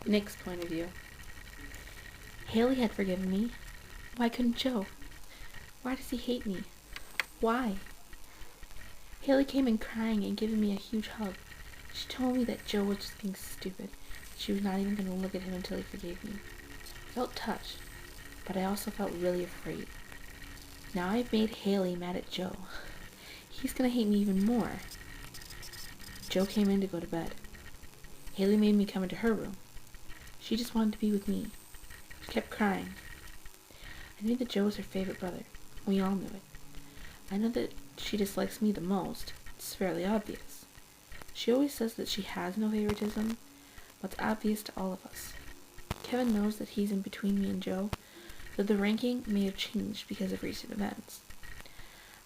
Nick's point of view. Hailey had forgiven me. Why couldn't Joe? Why does he hate me? Why? Hailey came in crying and giving me a huge hug. She told me that Joe was just being stupid. She was not even going to look at him until he forgave me. I felt touched, but I also felt really afraid. Now I've made Hailey mad at Joe. He's going to hate me even more. Joe came in to go to bed. Hailey made me come into her room. She just wanted to be with me. She kept crying. I knew that Joe was her favorite brother. We all knew it. I know that she dislikes me the most. It's fairly obvious. She always says that she has no favoritism, but it's obvious to all of us. Kevin knows that he's in between me and Joe, though the ranking may have changed because of recent events.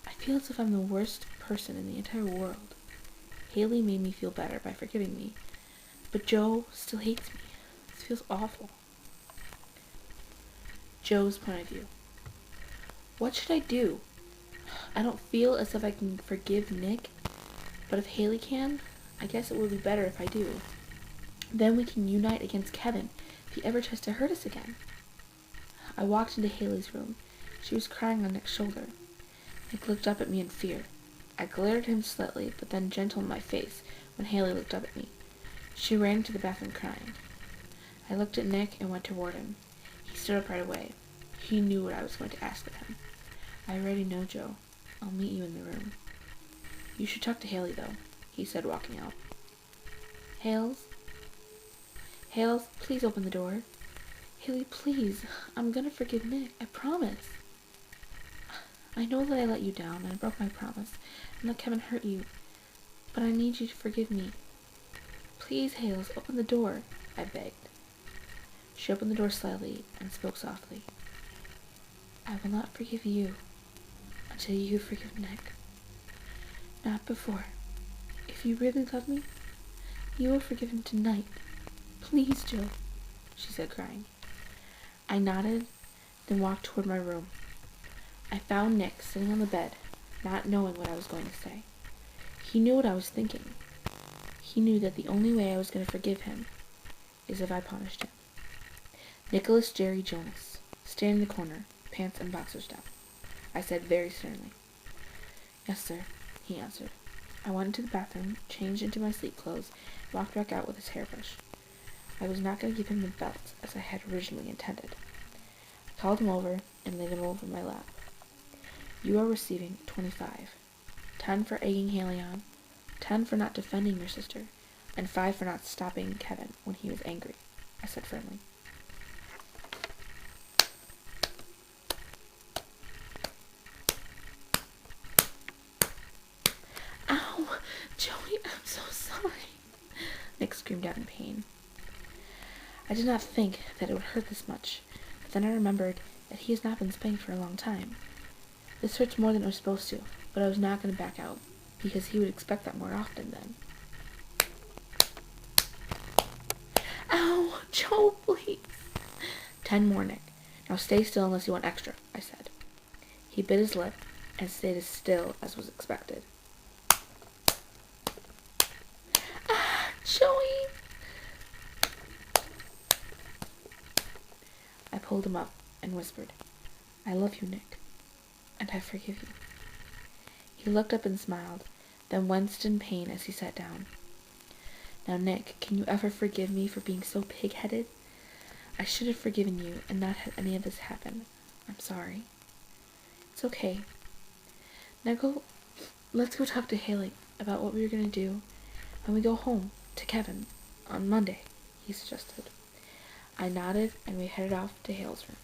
I feel as if I'm the worst person in the entire world. Hailey made me feel better by forgiving me, but Joe still hates me. This feels awful. Joe's point of view. What should I do? I don't feel as if I can forgive Nick, but if Hailey can, I guess it would be better if I do. Then we can unite against Kevin if he ever tries to hurt us again. I walked into Hailey's room. She was crying on Nick's shoulder. Nick looked up at me in fear. I glared at him slightly, but then gentle in my face when Hailey looked up at me. She ran into the bathroom crying. I looked at Nick and went toward him. He stood up right away. He knew what I was going to ask of him. I already know, Joe. I'll meet you in the room. You should talk to Hailey, though, he said, walking out. Hales, please open the door. Hailey, please. I'm gonna forgive Nick. I promise. I know that I let you down and I broke my promise and let Kevin hurt you, but I need you to forgive me. Please, Hales, open the door, I begged. She opened the door slightly and spoke softly. I will not forgive you until you forgive Nick. Not before. If you really love me, you will forgive him tonight. Please, Joe, she said, crying. I nodded, then walked toward my room. I found Nick sitting on the bed, not knowing what I was going to say. He knew what I was thinking. He knew that the only way I was going to forgive him is if I punished him. Nicholas Jerry Jonas, standing in the corner, pants and boxers down. I said very sternly. Yes, sir, he answered. I went into the bathroom, changed into my sleep clothes, and walked back out with his hairbrush. I was not going to give him the belt as I had originally intended. I called him over and laid him over my lap. You are receiving 25. 10 for egging Hailey on, 10 for not defending your sister, and 5 for not stopping Kevin when he was angry, I said firmly. Ow! Jody, I'm so sorry, Nick screamed out in pain. I did not think that it would hurt this much, but then I remembered that he has not been spanked for a long time. This hurts more than it was supposed to, but I was not going to back out, because he would expect that more often then. Ow! Joe, please! 10 more, Nick. Now stay still unless you want extra, I said. He bit his lip and stayed as still as was expected. Ah, Joey! I pulled him up and whispered, I love you, Nick, and I forgive you. He looked up and smiled, then winced in pain as he sat down. Now, Nick, can you ever forgive me for being so pig-headed? I should have forgiven you and not had any of this happen. I'm sorry. It's okay. Now let's go talk to Hailey about what we were going to do when we go home to Kevin on Monday, he suggested. I nodded and we headed off to Hale's room.